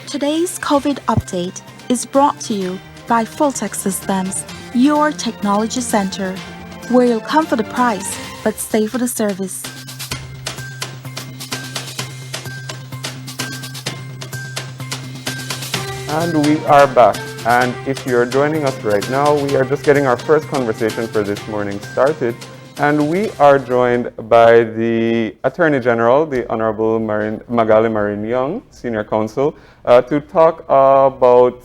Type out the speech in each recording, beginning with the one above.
Today's COVID update is brought to you by Fulltech Systems, your technology center, where you'll come for the price but stay for the service. And we are back. And if you're joining us right now, we are just getting our first conversation for this morning started. And we are joined by the Attorney General, the Honorable Magali Marin Young, Senior Counsel, to talk about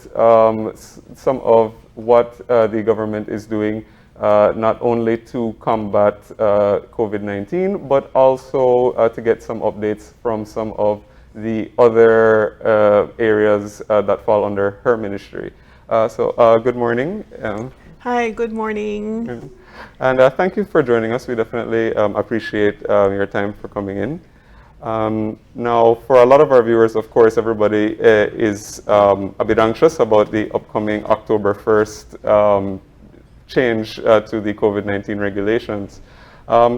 some of what the government is doing, not only to combat COVID-19, but also to get some updates from some of the other areas that fall under her ministry. Good morning. Hi, good morning. And thank you for joining us. We definitely appreciate your time for coming in. Now, for a lot of our viewers, of course, everybody is a bit anxious about the upcoming October 1st change to the COVID-19 regulations.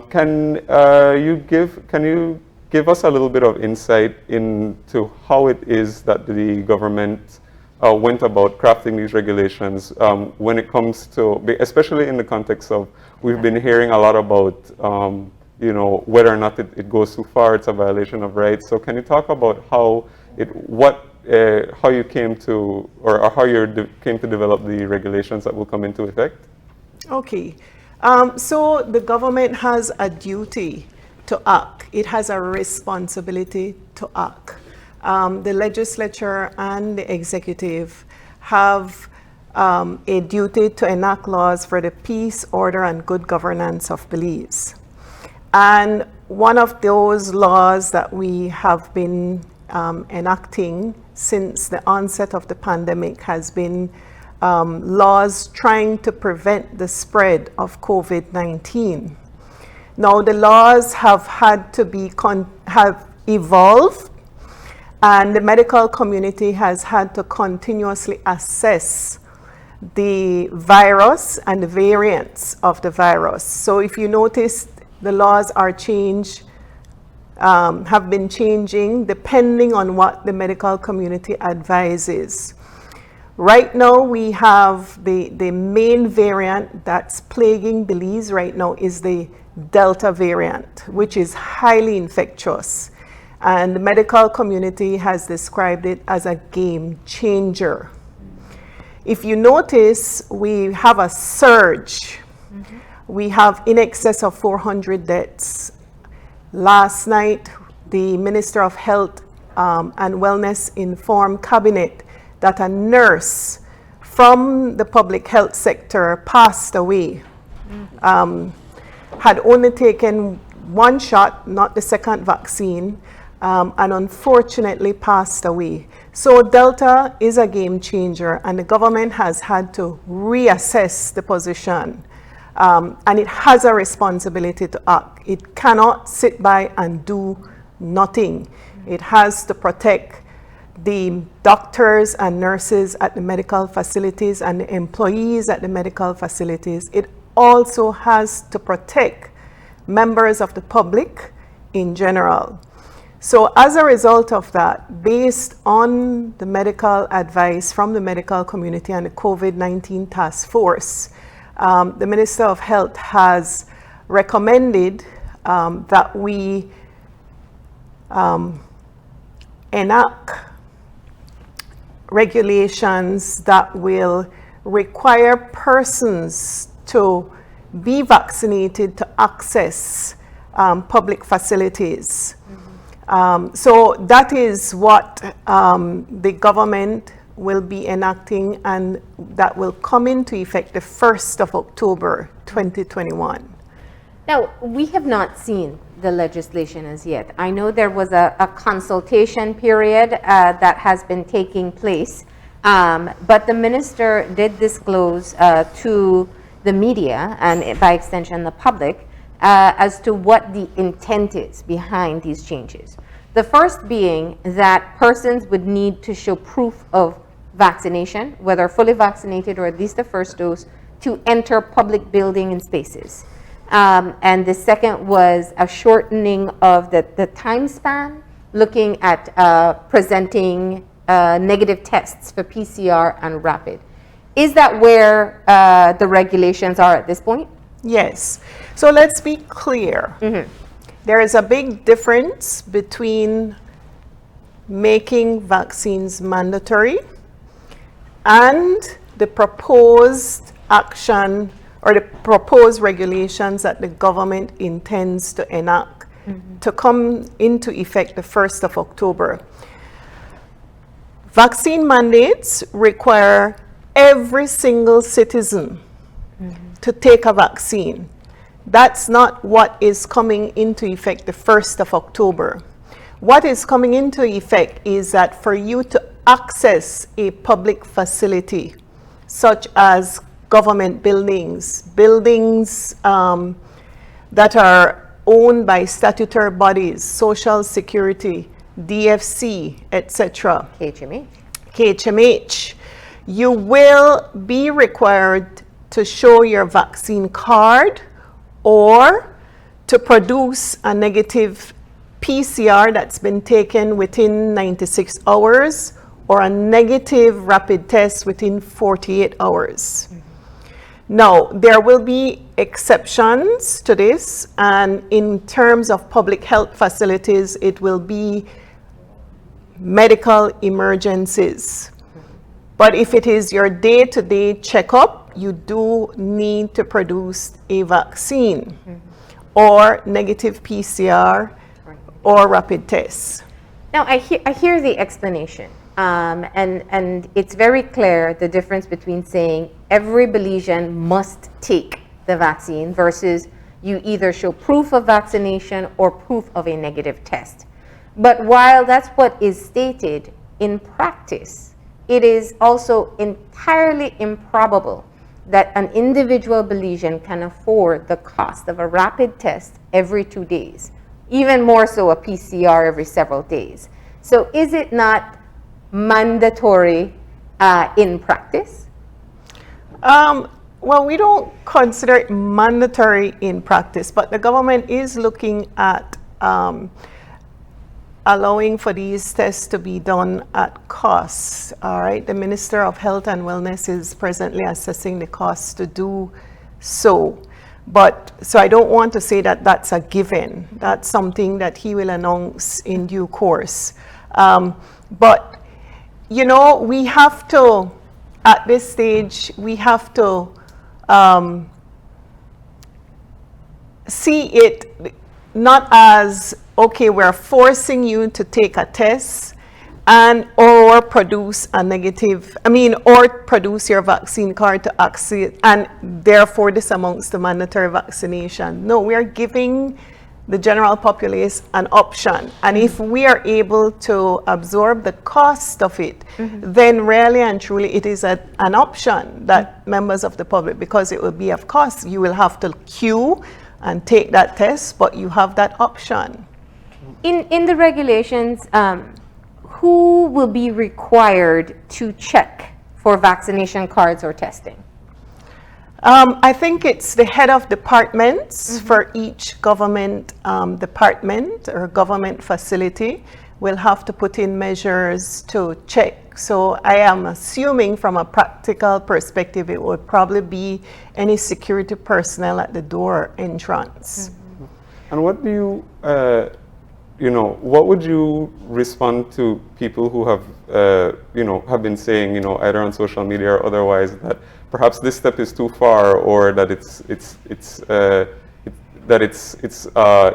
Can you give us a little bit of insight into how it is that the government went about crafting these regulations when it comes to, especially in the context of, we've been hearing a lot about, whether or not it goes too far, it's a violation of rights. So can you talk about how you came to, or how you came to develop the regulations that will come into effect? Okay, so the government has a duty to act. It has a responsibility to act. The legislature and the executive have a duty to enact laws for the peace, order, and good governance of Belize. And one of those laws that we have been enacting since the onset of the pandemic has been laws trying to prevent the spread of COVID-19. Now, the laws have had to be have evolved, and the medical community has had to continuously assess the virus and the variants of the virus. So if you notice, the laws are have been changing depending on what the medical community advises. Right now, we have the main variant that's plaguing Belize right now is the Delta variant, which is highly infectious. And the medical community has described it as a game changer. If you notice, we have a surge. We have in excess of 400 deaths. Last night, the Minister of Health and Wellness informed Cabinet that a nurse from the public health sector passed away. Had only taken one shot, not the second vaccine, and unfortunately passed away. So Delta is a game changer, and the government has had to reassess the position. And it has a responsibility to act. It cannot sit by and do nothing. It has to protect the doctors and nurses at the medical facilities and the employees at the medical facilities. It also has to protect members of the public in general. So as a result of that, based on the medical advice from the medical community and the COVID-19 task force, the Minister of Health has recommended that we enact regulations that will require persons to be vaccinated to access public facilities. So that is what the government will be enacting, and that will come into effect the 1st of October 2021. Now, we have not seen the legislation as yet. I know there was a consultation period that has been taking place, but the minister did disclose to the media and by extension the public as to what the intent is behind these changes. The first being that persons would need to show proof of vaccination, whether fully vaccinated or at least the first dose, to enter public building and spaces. And the second was a shortening of the time span, looking at presenting negative tests for PCR and rapid. Is that where the regulations are at this point? Yes. So let's be clear. There is a big difference between making vaccines mandatory and the proposed action or the proposed regulations that the government intends to enact to come into effect the 1st of October. Vaccine mandates require every single citizen to take a vaccine. That's not what is coming into effect the 1st of October. What is coming into effect is that for you to access a public facility, such as government buildings, that are owned by statutory bodies, Social Security, DFC, etc., KHMH, you will be required to show your vaccine card or to produce a negative PCR that's been taken within 96 hours or a negative rapid test within 48 hours. Now, there will be exceptions to this, and in terms of public health facilities, it will be medical emergencies. But if it is your day-to-day checkup, you do need to produce a vaccine or negative PCR or rapid tests. Now, I hear the explanation, and it's very clear the difference between saying every Belizean must take the vaccine versus you either show proof of vaccination or proof of a negative test. But while that's what is stated, in practice, it is also entirely improbable that an individual Belizean can afford the cost of a rapid test every 2 days, even more so a PCR every several days. So is it not mandatory in practice? Well, we don't consider it mandatory in practice, but the government is looking at allowing for these tests to be done at cost. All right, the Minister of Health and Wellness is presently assessing the costs to do so. But so I don't want to say that that's a given. That's something that he will announce in due course. But you know, we have to, at this stage, we have to see it not as, okay, we're forcing you to take a test and or produce a negative, or produce your vaccine card to access, and therefore this amounts to mandatory vaccination. No, we are giving the general populace an option. And if we are able to absorb the cost of it, then really and truly it is an option that members of the public, because it will be of cost, you will have to queue and take that test, but you have that option. In the regulations, who will be required to check for vaccination cards or testing? I think it's the head of departments for each government department or government facility will have to put in measures to check. So I am assuming from a practical perspective, it would probably be any security personnel at the door entrance. And what do you, what would you respond to people who have, have been saying, either on social media or otherwise, that perhaps this step is too far, or that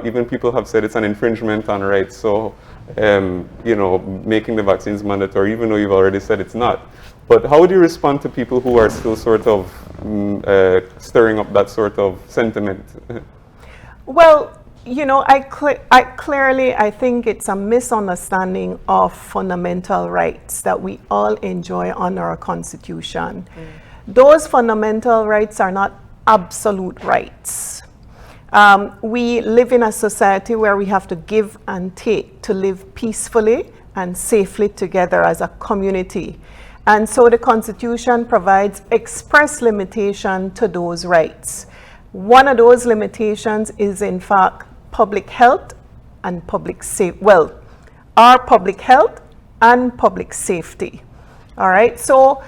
even people have said it's an infringement on rights. So, making the vaccines mandatory, even though you've already said it's not. But how would you respond to people who are still sort of stirring up that sort of sentiment? Well, I think it's a misunderstanding of fundamental rights that we all enjoy under our Constitution. Those fundamental rights are not absolute rights. We live in a society where we have to give and take to live peacefully and safely together as a community. And so the Constitution provides express limitation to those rights. One of those limitations is, in fact, public health and public safety. Well, our public health and public safety. All right, so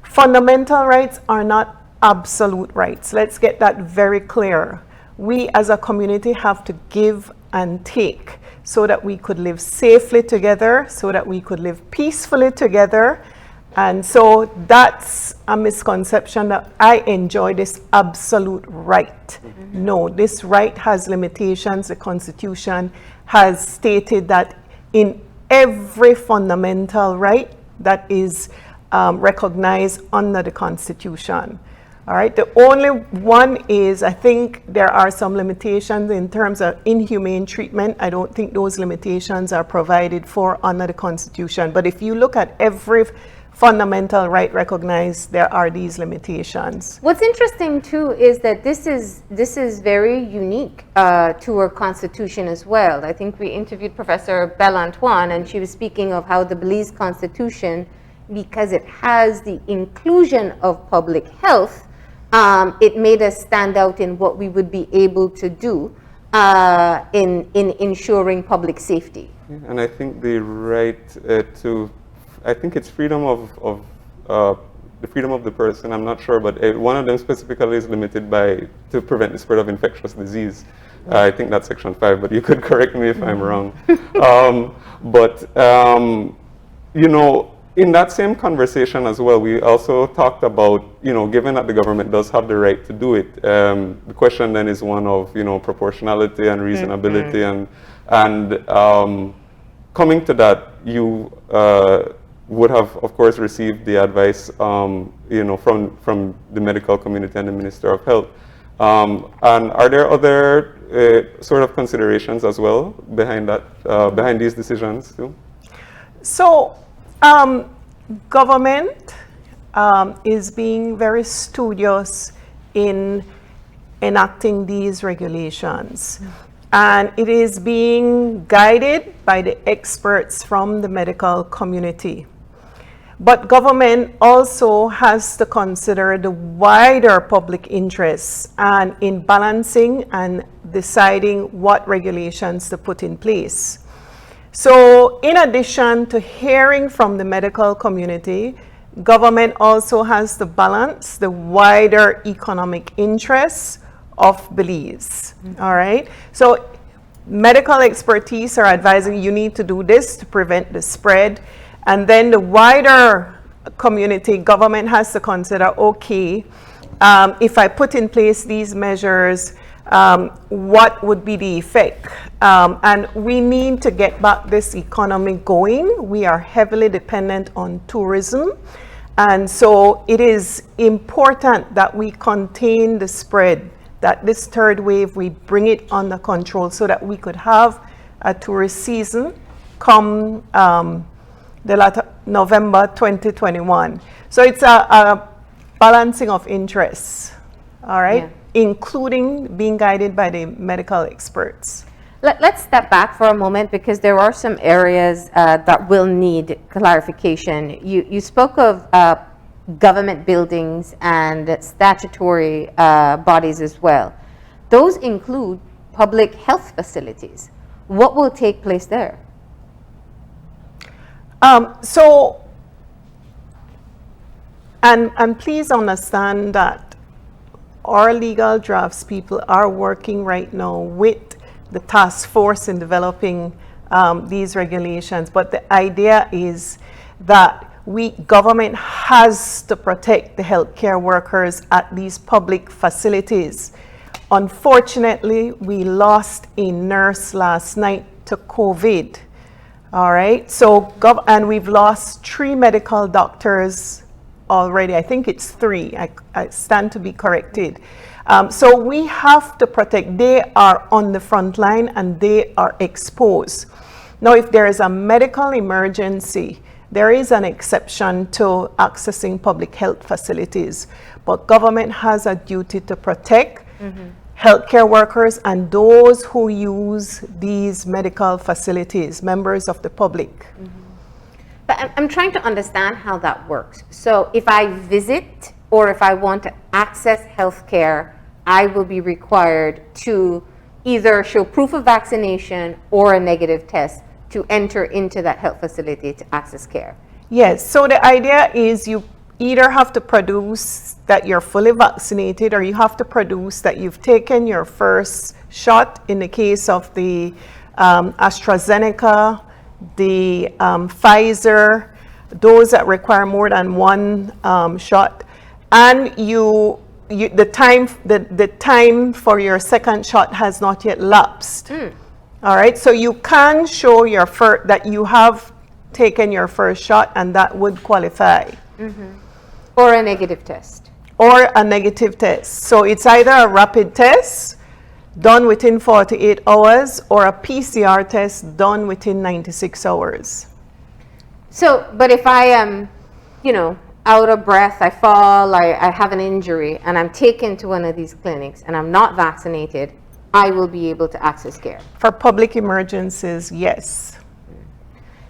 fundamental rights are not absolute rights. Let's get that very clear. We as a community have to give and take so that we could live safely together, so that we could live peacefully together. And so that's a misconception that I enjoy this absolute right. No, this right has limitations. The Constitution has stated that in every fundamental right that is recognized under the Constitution. All right, the only one is, I think there are some limitations in terms of inhumane treatment. I don't think those limitations are provided for under the Constitution. But if you look at every fundamental right recognized, there are these limitations. What's interesting too is that this is very unique to our Constitution as well. I think we interviewed Professor Belle Antoine, and she was speaking of how the Belize Constitution, because it has the inclusion of public health, it made us stand out in what we would be able to do in ensuring public safety. And I think the right I think it's freedom of the freedom of the person. I'm not sure, but one of them specifically is limited to prevent the spread of infectious disease. I think that's Section 5, but you could correct me if I'm wrong. You know, in that same conversation as well, we also talked about, you know, given that the government does have the right to do it, the question then is one of, you know, proportionality and reasonability, and coming to that, you would have, of course, received the advice, you know, from the medical community and the Minister of Health. And are there other sort of considerations as well behind that, behind these decisions too? So, government is being very studious in enacting these regulations. And it is being guided by the experts from the medical community. But government also has to consider the wider public interests and in balancing and deciding what regulations to put in place. So in addition to hearing from the medical community, government also has to balance the wider economic interests of Belize. All right. So medical expertise are advising you need to do this to prevent the spread. And then the wider community, government has to consider, okay, if I put in place these measures, what would be the effect? And we need to get back this economy going. We are heavily dependent on tourism. And so it is important that we contain the spread, that this third wave, we bring it under control so that we could have a tourist season come the latter November 2021. So it's a balancing of interests, all right, including being guided by the medical experts. Let's step back for a moment because there are some areas that will need clarification. You spoke of government buildings and statutory bodies as well. Those include public health facilities. What will take place there? And please understand that our legal drafts people are working right now with the task force in developing these regulations. But the idea is that government has to protect the healthcare workers at these public facilities. Unfortunately, we lost a nurse last night to COVID. All right, so and we've lost 3 medical doctors already. I think it's 3. I stand to be corrected. So we have to protect. They are on the front line and they are exposed. Now, if there is a medical emergency, there is an exception to accessing public health facilities, but government has a duty to protect healthcare workers and those who use these medical facilities, members of the public. But I'm trying to understand how that works. So if I visit or if I want to access healthcare, I will be required to either show proof of vaccination or a negative test to enter into that health facility to access care? Yes, so the idea is you either have to produce that you're fully vaccinated, or you have to produce that you've taken your first shot in the case of the AstraZeneca, the Pfizer, those that require more than one shot, and the time for your second shot has not yet lapsed. All right, so you can show that you have taken your first shot, and that would qualify. Or a negative test. Or a negative test. So it's either a rapid test done within 48 hours or a PCR test done within 96 hours. So, but if I am, out of breath, I fall, I have an injury, and I'm taken to one of these clinics and I'm not vaccinated, I will be able to access care. For public emergencies, yes.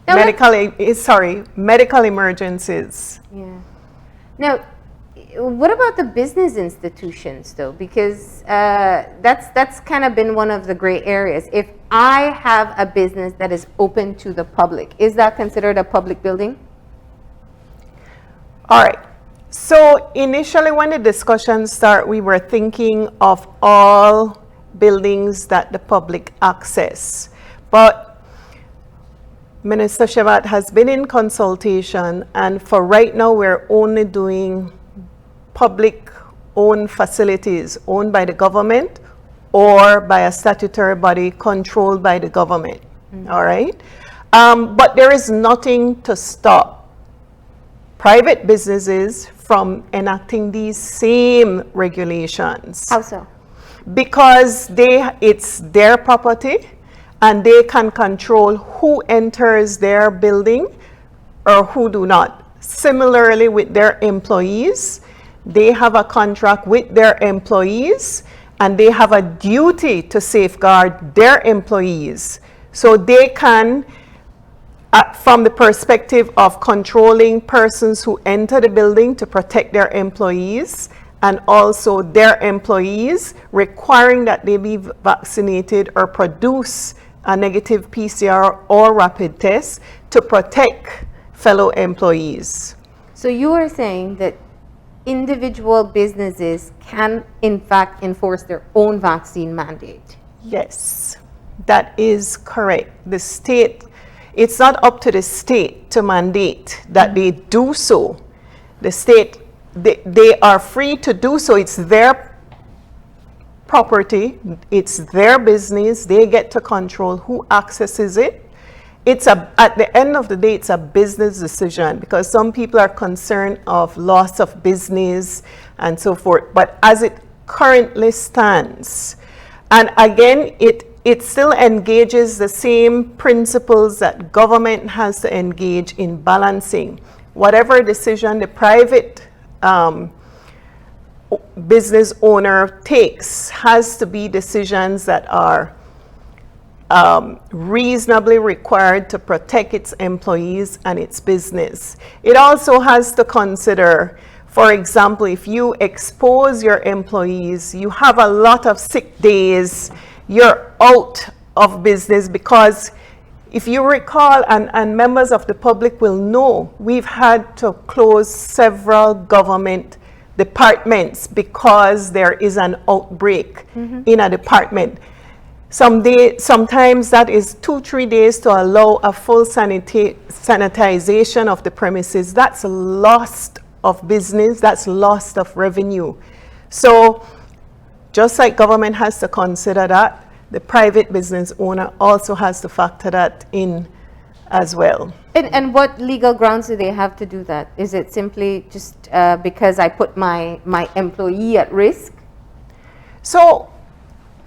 Now, medical emergencies. Yeah. Now, what about the business institutions, though? Because that's kind of been one of the gray areas. If I have a business that is open to the public, is that considered a public building? All right. So initially when the discussion started, we were thinking of all buildings that the public access. But Minister Shevat has been in consultation, and for right now we're only doing public-owned facilities owned by the government or by a statutory body controlled by the government. All right? But there is nothing to stop private businesses from enacting these same regulations. How so? Because it's their property, and they can control who enters their building or who do not. Similarly with their employees, they have a contract with their employees, and they have a duty to safeguard their employees. So they can, from the perspective of controlling persons who enter the building to protect their employees, and also their employees requiring that they be vaccinated or produce a negative PCR or rapid test to protect fellow employees. So you are saying that individual businesses can, in fact, enforce their own vaccine mandate? Yes, that is correct. The state, it's not up to the state to mandate that they do so. The state, they are free to do so. It's their property, it's their business, they get to control who accesses it. At the end of the day, it's a business decision, because some people are concerned of loss of business and so forth. But as it currently stands, and again, it still engages the same principles that government has to engage in balancing. Whatever decision the private business owner takes has to be decisions that are reasonably required to protect its employees and its business. It also has to consider, for example, if you expose your employees, you have a lot of sick days, you're out of business, because if you recall, and members of the public will know, we've had to close several government departments because there is an outbreak in a department. Sometimes that is 2-3 days to allow a full sanitization of the premises. That's loss of business, that's loss of revenue. So just like government has to consider that, the private business owner also has to factor that in as well. And what legal grounds do they have to do that? Is it simply just because I put my employee at risk? So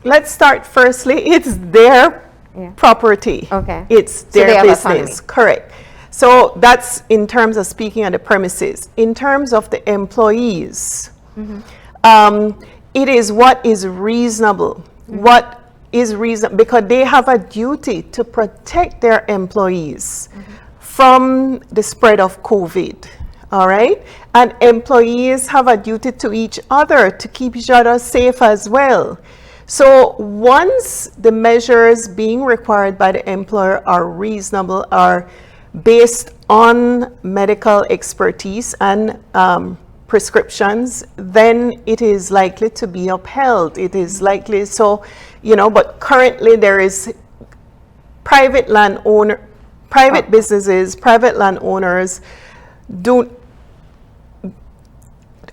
let's start firstly, it's their property. Okay. It's their business. Correct. So that's in terms of speaking of the premises. In terms of the employees, it is what is reasonable. What is reasonable, because they have a duty to protect their employees from the spread of COVID. All right? And employees have a duty to each other to keep each other safe as well. So once the measures being required by the employer are reasonable, are based on medical expertise and prescriptions, then it is likely to be upheld. It is likely, so, but currently there is private businesses, private landowners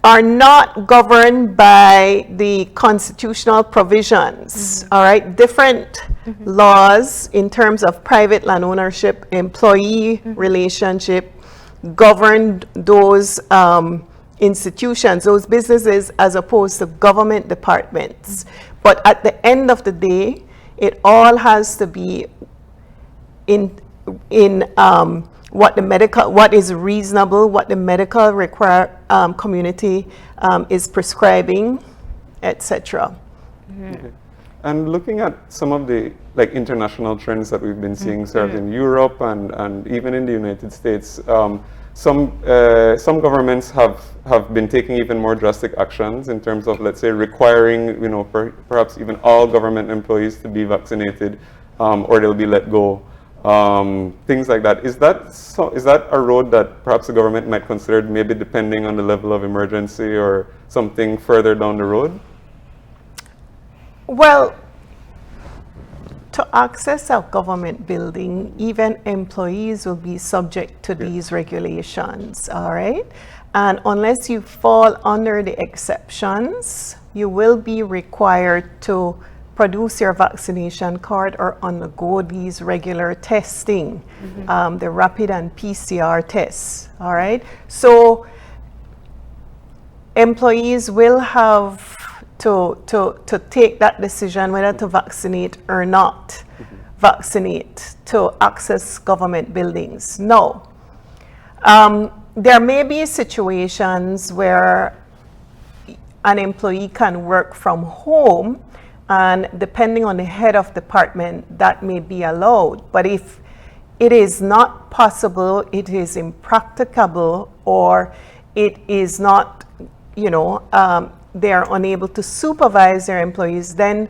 are not governed by the constitutional provisions, all right? Different laws in terms of private land ownership, employee relationship, govern those institutions, those businesses, as opposed to government departments. But at the end of the day, it all has to be in what is reasonable, what the medical community is prescribing, etc. Okay. And looking at some of the international trends that we've been seeing sort of in Europe and even in the United States, some governments have been taking even more drastic actions in terms of, let's say, requiring, perhaps even all government employees to be vaccinated, or they'll be let go. Things like that. Is that a road that perhaps the government might consider, maybe depending on the level of emergency or something further down the road? Well, to access a government building, even employees will be subject to these regulations, all right? And unless you fall under the exceptions, you will be required to produce your vaccination card or undergo these regular testing, the rapid and PCR tests, all right? So employees will have to take that decision whether to vaccinate or not vaccinate to access government buildings. No. There may be situations where an employee can work from home, and depending on the head of department, that may be allowed. But if it is not possible, it is impracticable, or it is not, they are unable to supervise their employees, then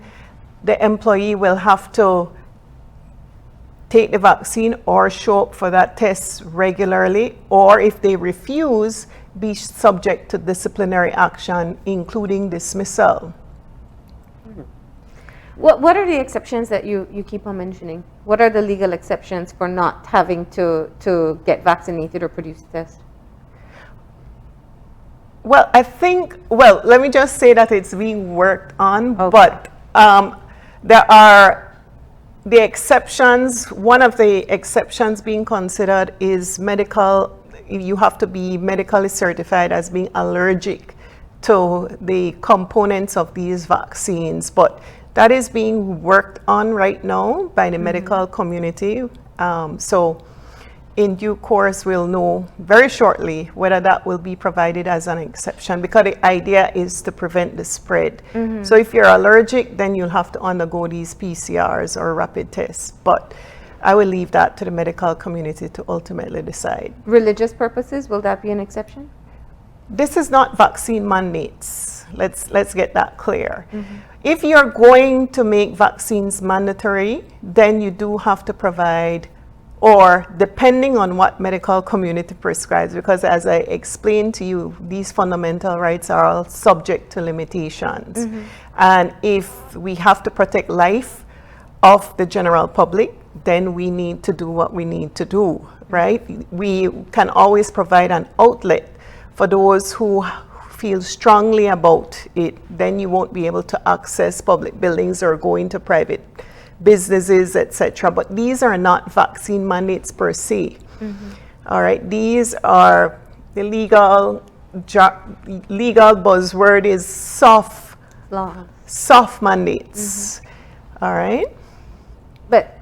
the employee will have to take the vaccine or show up for that test regularly, or if they refuse, be subject to disciplinary action, including dismissal. What are the exceptions that you keep on mentioning? What are the legal exceptions for not having to get vaccinated or produce a test? Well, let me just say that it's being worked on, Okay. but there are the exceptions. One of the exceptions being considered is medical. You have to be medically certified as being allergic to the components of these vaccines, but that is being worked on right now by the medical community. So in due course, we'll know very shortly whether that will be provided as an exception, because the idea is to prevent the spread. So if you're allergic, then you'll have to undergo these PCRs or rapid tests. But I will leave that to the medical community to ultimately decide. Religious purposes, will that be an exception? This is not vaccine mandates. Let's get that clear. If you're going to make vaccines mandatory, then you do have to provide, or depending on what medical community prescribes, because as I explained to you, these fundamental rights are all subject to limitations. And if we have to protect life of the general public, then we need to do what we need to do, right? We can always provide an outlet for those who feel strongly about it. Then you won't be able to access public buildings or go into private businesses, etc. But these are not vaccine mandates per se. All right, these are the legal buzzword is soft mandates. All right. But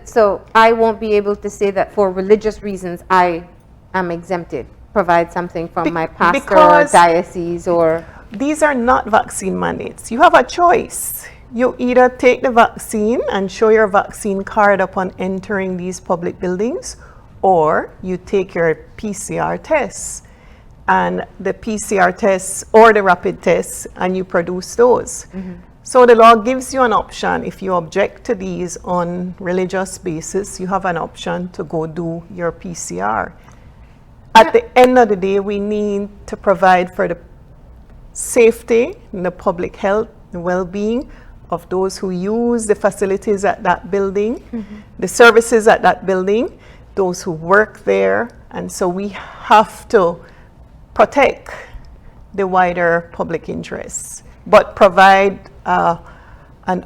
so I won't be able to say that for religious reasons I am exempted. Provide something from my pastor or diocese, or these are not vaccine mandates. You have a choice. You either take the vaccine and show your vaccine card upon entering these public buildings, or you take your PCR tests and the PCR tests or the rapid tests and you produce those. So the law gives you an option. If you object to these on religious basis, you have an option to go do your PCR. At the end of the day, we need to provide for the safety and the public health and well-being of those who use the facilities at that building, the services at that building, those who work there. And so we have to protect the wider public interests, but provide an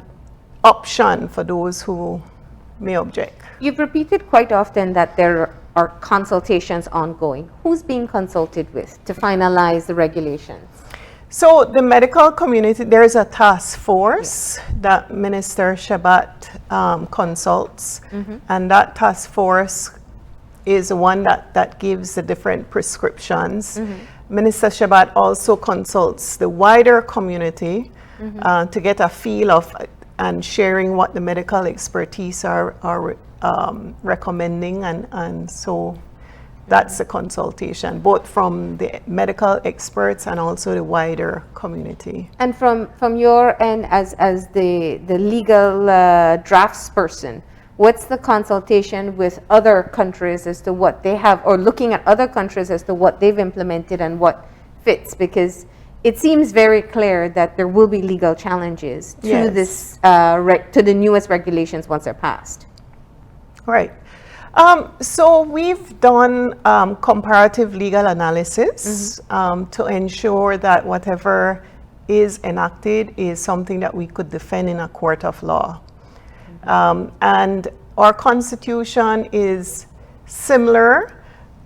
option for those who may object. You've repeated quite often that there are consultations ongoing. Who's being consulted with to finalize the regulations? So the medical community, there is a task force that Minister Shabat consults, and that task force is the one that gives the different prescriptions. Minister Shabat also consults the wider community to get a feel of and sharing what the medical expertise are recommending, and so that's a consultation, both from the medical experts and also the wider community. And from your end as the legal draftsperson, what's the consultation with other countries as to what they have, or looking at other countries as to what they've implemented and what fits? Because it seems very clear that there will be legal challenges to this, to the newest regulations once they're passed. Right. So we've done comparative legal analysis to ensure that whatever is enacted is something that we could defend in a court of law. And our constitution is similar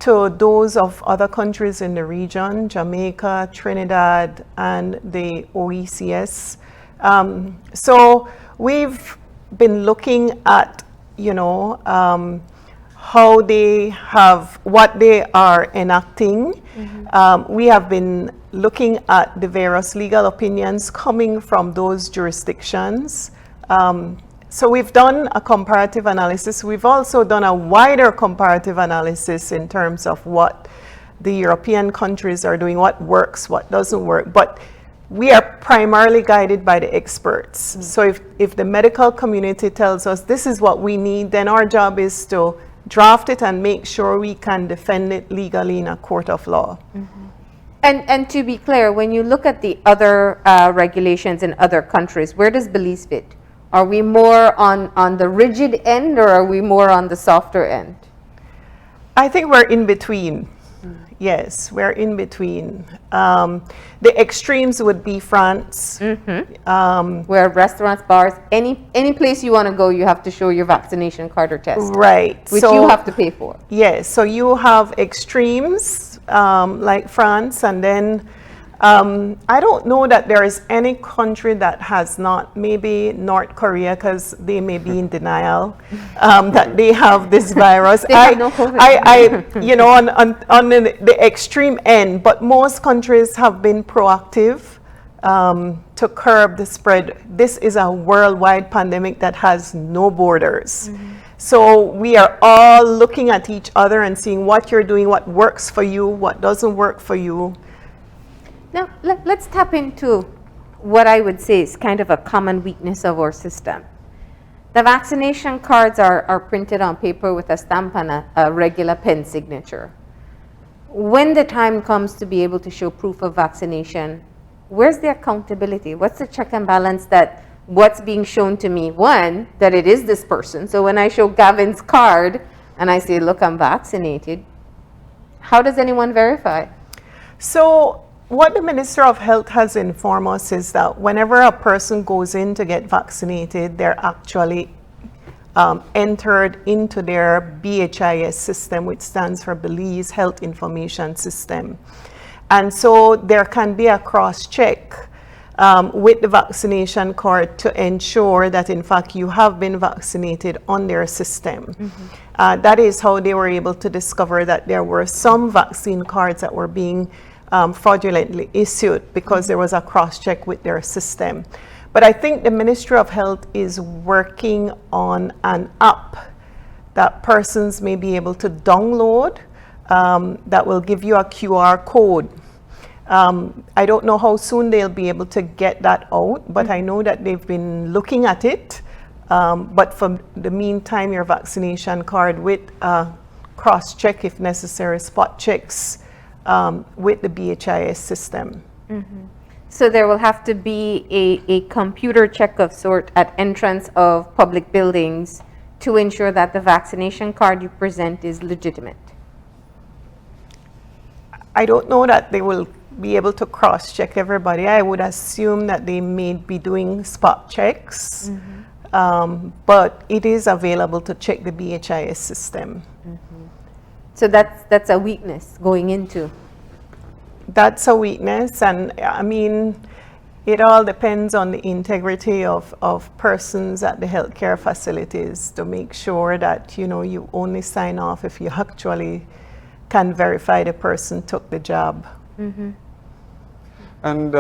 to those of other countries in the region, Jamaica, Trinidad, and the OECS. So we've been looking at, how they have, what they are enacting. We have been looking at the various legal opinions coming from those jurisdictions. So we've done a comparative analysis. We've also done a wider comparative analysis in terms of what the European countries are doing, what works, what doesn't work. But we are primarily guided by the experts. So if the medical community tells us this is what we need, then our job is to draft it and make sure we can defend it legally in a court of law. And to be clear, when you look at the other regulations in other countries, where does Belize fit? Are we more on the rigid end, or are we more on the softer end? I think we're in between. Yes, we're in between. The extremes would be France. Where restaurants, bars, any place you want to go, you have to show your vaccination card or test. Right. Which you have to pay for. Yes, so you have extremes like France, and then I don't know that there is any country that has not, maybe North Korea, because they may be in denial that they have this virus. Have no COVID. On the extreme end, but most countries have been proactive to curb the spread. This is a worldwide pandemic that has no borders. So we are all looking at each other and seeing what you're doing, what works for you, what doesn't work for you. Now, let's tap into what I would say is kind of a common weakness of our system. The vaccination cards are printed on paper with a stamp and a regular pen signature. When the time comes to be able to show proof of vaccination, where's the accountability? What's the check and balance that what's being shown to me? One, that it is this person. So when I show Gavin's card and I say, look, I'm vaccinated, how does anyone verify? So what the Minister of Health has informed us is that whenever a person goes in to get vaccinated, they're actually entered into their BHIS system, which stands for Belize Health Information System. And so there can be a cross-check with the vaccination card to ensure that, in fact, you have been vaccinated on their system. That is how they were able to discover that there were some vaccine cards that were being fraudulently issued because there was a cross-check with their system. But I think the Ministry of Health is working on an app that persons may be able to download that will give you a QR code. I don't know how soon they'll be able to get that out, but I know that they've been looking at it. But for the meantime, your vaccination card with cross-check, if necessary, spot checks with the BHIS system. So there will have to be a computer check of sort at entrance of public buildings to ensure that the vaccination card you present is legitimate. I don't know that they will be able to cross-check everybody. I would assume that they may be doing spot checks, but it is available to check the BHIS system. So that's a weakness going into. That's a weakness, and I mean, it all depends on the integrity of persons at the healthcare facilities to make sure that, you know, you only sign off if you actually can verify the person took the job. And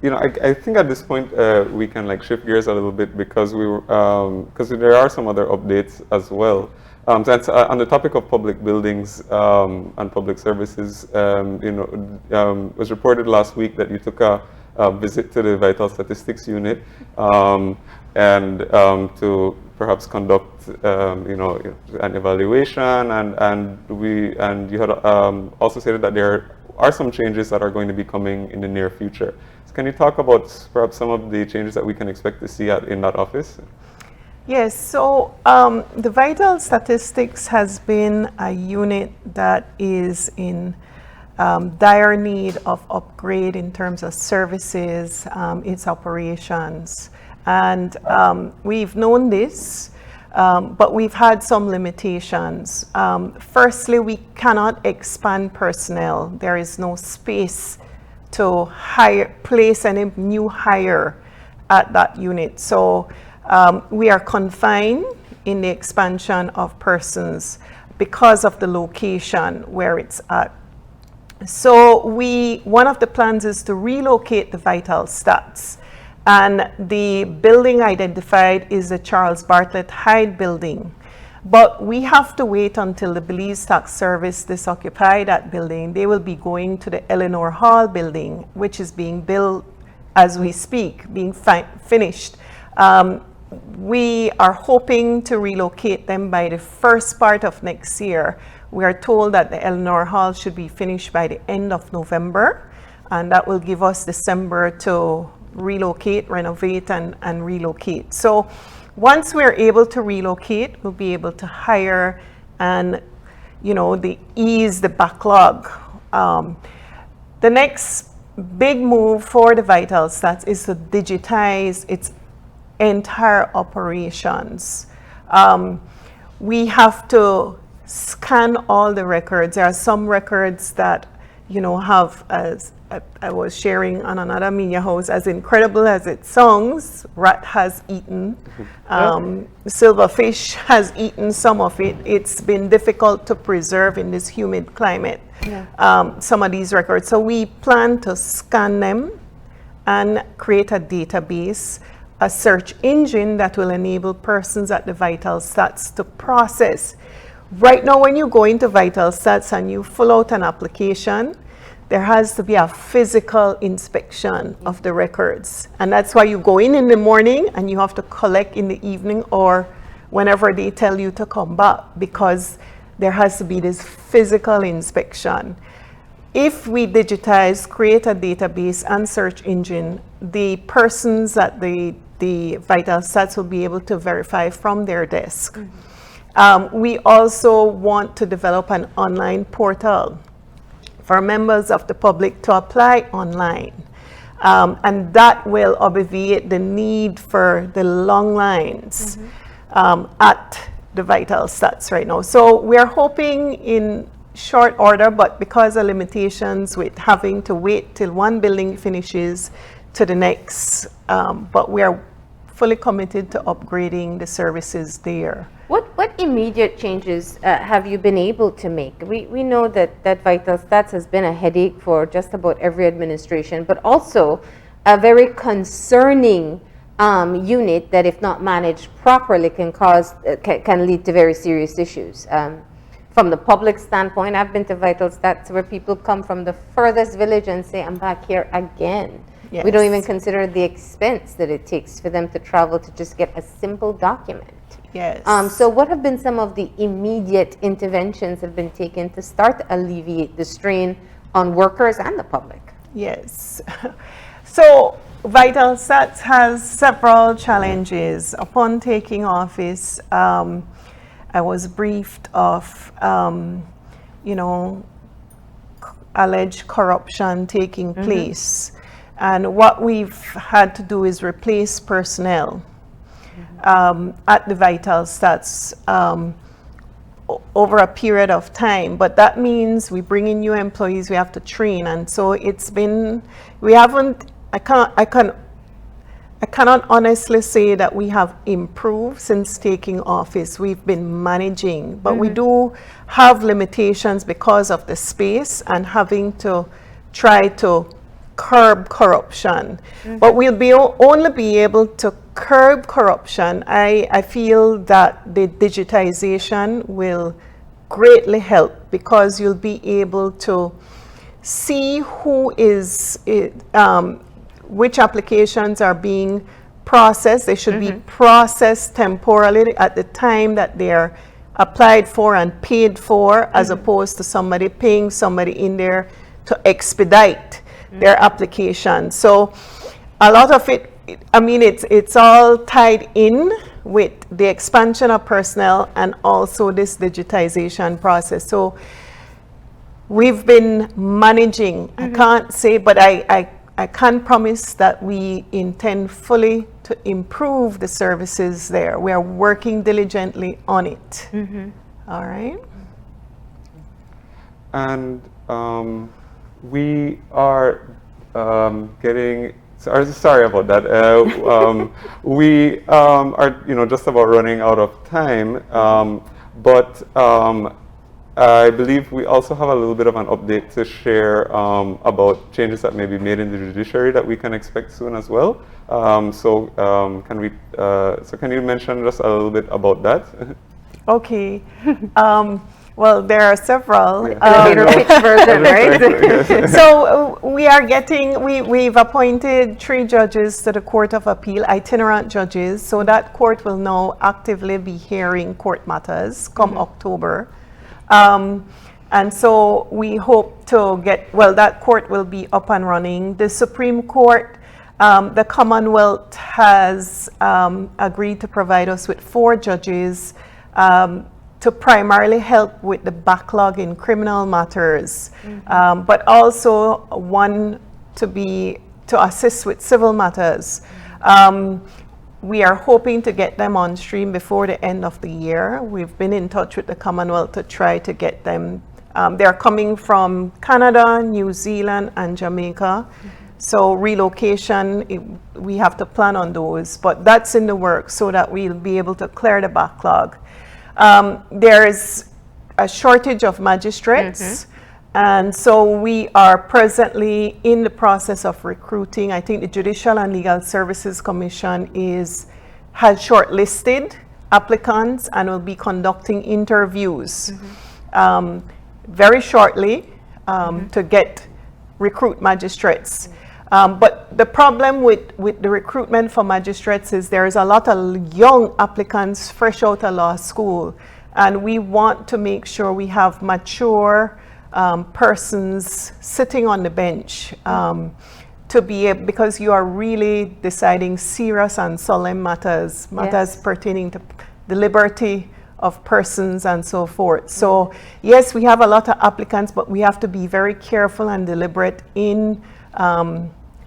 you know, I think at this point we can like shift gears a little bit because because there are some other updates as well. That's on the topic of public buildings and public services. You know, it was reported last week that you took a visit to the Vital Statistics Unit and to perhaps conduct you know, an evaluation, and you had also stated that there are some changes that are going to be coming in the near future. So can you talk about perhaps some of the changes that we can expect to see in that office? Yes, so the Vital Statistics has been a unit that is in dire need of upgrade in terms of services, its operations. And we've known this, but we've had some limitations. Firstly, we cannot expand personnel. There is no space to place any new hire at that unit. So we are confined in the expansion of persons because of the location where it's at. So one of the plans is to relocate the Vital Stats, and the building identified is the Charles Bartlett Hyde building. But we have to wait until the Belize Tax Service disoccupy that building. They will be going to the Eleanor Hall building, which is being built as we speak, being finished. We are hoping to relocate them by the first part of next year. We are told that the Eleanor Hall should be finished by the end of November, and that will give us December to relocate, renovate, and relocate. So once we're able to relocate, we'll be able to hire and, you know, ease the backlog. The next big move for the Vital Stats is to digitize its entire operations. We have to scan all the records. There are some records that, you know, have, as I was sharing on another media house, as incredible as it sounds, rat has eaten, silverfish has eaten some of it. It's been difficult to preserve in this humid climate, some of these records. So we plan to scan them and create a database, a search engine that will enable persons at the Vital Stats to process. Right now, when you go into Vital Stats and you fill out an application, there has to be a physical inspection of the records. And that's why you go in the morning and you have to collect in the evening or whenever they tell you to come back, because there has to be this physical inspection. If we digitize, create a database and search engine, the persons at the Vital Stats will be able to verify from their desk. We also want to develop an online portal for members of the public to apply online. And that will obviate the need for the long lines at the Vital Stats right now. So we're hoping in short order, but because of limitations with having to wait till one building finishes to the next, but we are fully committed to upgrading the services there. What immediate changes have you been able to make? We know that Vital Stats has been a headache for just about every administration, but also a very concerning unit that, if not managed properly, can lead to very serious issues. from the public standpoint, I've been to vital stats where people come from the furthest village and say, I'm back here again. Yes. We don't even consider the expense that it takes for them to travel to just get a simple document. Yes. So what have been some of the immediate interventions that have been taken to start to alleviate the strain on workers and the public? Yes. So Vital Stats has several challenges. Upon taking office, I was briefed of, alleged corruption taking place. And what we've had to do is replace personnel at the Vital Stats over a period of time. But that means we bring in new employees, we have to train. And so it's been, I cannot honestly say that we have improved since taking office. We've been managing, but we do have limitations because of the space and having to try to curb corruption. But we'll only be able to curb corruption. I feel that the digitization will greatly help, because you'll be able to see who is which applications are being processed. They should be processed temporally at the time that they're applied for and paid for, as opposed to somebody paying somebody in there to expedite their application. So a lot of it, it's all tied in with the expansion of personnel and also this digitization process. So we've been managing. I can't say, but I can promise that we intend fully to improve the services there. We are working diligently on it. All right. And we are getting, sorry about that. We are, just about running out of time. But I believe we also have a little bit of an update to share about changes that may be made in the judiciary that we can expect soon as well. Can you mention just a little bit about that? Okay. Well, there are several. Elevator pitch version, right? So we've appointed 3 judges to the Court of Appeal, itinerant judges. So that court will now actively be hearing court matters come October. And so we hope to that court will be up and running. The Supreme Court, the Commonwealth has agreed to provide us with 4 judges to primarily help with the backlog in criminal matters, but also one to assist with civil matters. We are hoping to get them on stream before the end of the year. We've been in touch with the Commonwealth to try to get them. They're coming from Canada, New Zealand, and Jamaica. So relocation, we have to plan on those, but that's in the works so that we'll be able to clear the backlog. There's a shortage of magistrates, and so we are presently in the process of recruiting. I think the Judicial and Legal Services Commission has shortlisted applicants and will be conducting interviews very shortly to recruit magistrates. But the problem with the recruitment for magistrates is there is a lot of young applicants fresh out of law school, and we want to make sure we have mature persons sitting on the bench because you are really deciding serious and solemn matters pertaining to the liberty of persons and so forth. So yes, we have a lot of applicants, but we have to be very careful and deliberate in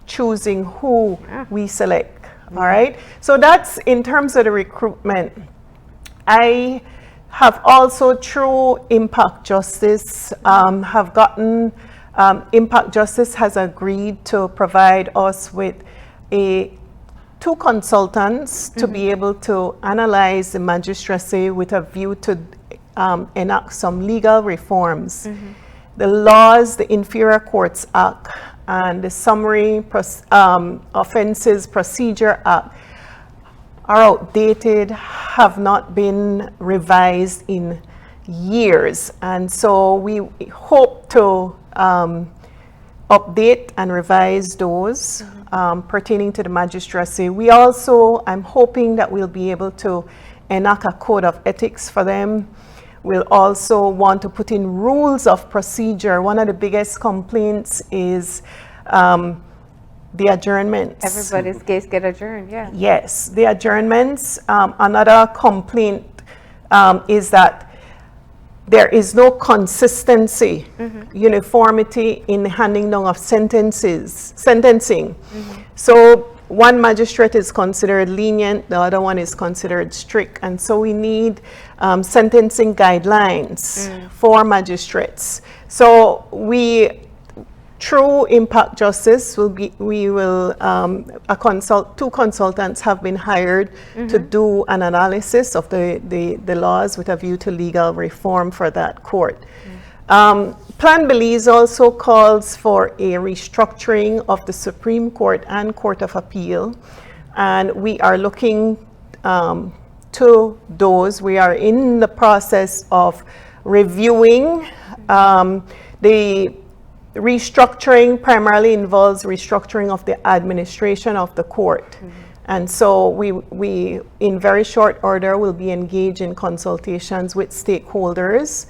choosing who we select. All right. So that's in terms of the recruitment. I have also, through Impact Justice, Impact Justice has agreed to provide us with 2 consultants to be able to analyze the magistracy with a view to enact some legal reforms. The laws, the Inferior Courts Act, and the Summary Offences Procedure Act are outdated, have not been revised in years. And so we hope to update and revise those pertaining to the magistracy. We also, I'm hoping that we'll be able to enact a code of ethics for them. We'll also want to put in rules of procedure. One of the biggest complaints is the adjournments. Everybody's case get adjourned, yeah. Yes, the adjournments. Another complaint is that there is no consistency, uniformity in the handing down of sentencing. So one magistrate is considered lenient, the other one is considered strict, and so we need sentencing guidelines for magistrates. So we, through Impact Justice, two consultants have been hired to do an analysis of the laws with a view to legal reform for that court. Plan Belize also calls for a restructuring of the Supreme Court and Court of Appeal, and we are looking to those. We are in the process of reviewing. The restructuring primarily involves restructuring of the administration of the court. And so we in very short order will be engaged in consultations with stakeholders,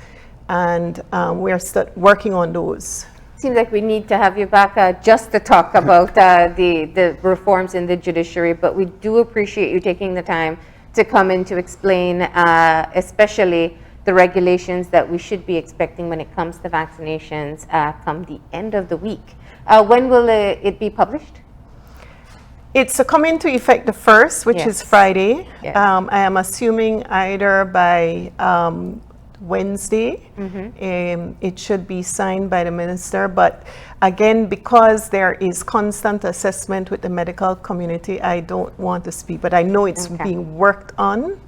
and we're working on those. Seems like we need to have you back just to talk about the reforms in the judiciary, but we do appreciate you taking the time to come in to explain especially the regulations that we should be expecting when it comes to vaccinations come the end of the week. When will it be published? It's coming into effect the 1st, which is Friday. Yes. I am assuming either by Wednesday. It should be signed by the minister, but again, because there is constant assessment with the medical community, I don't want to speak, but I know it's being worked on.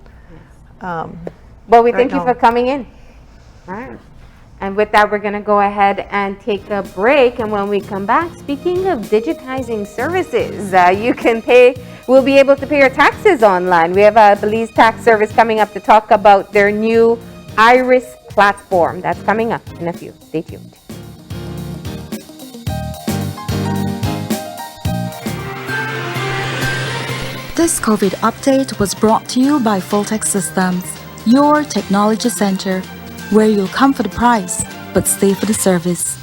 Well, we thank you for coming in. All right. And with that, we're going to go ahead and take a break. And when we come back, speaking of digitizing services, we'll be able to pay your taxes online. We have a Belize tax service coming up to talk about their new Iris platform. That's coming up in a few. Stay tuned. This COVID update was brought to you by Fulltech Systems, your technology center, where you'll come for the price, but stay for the service.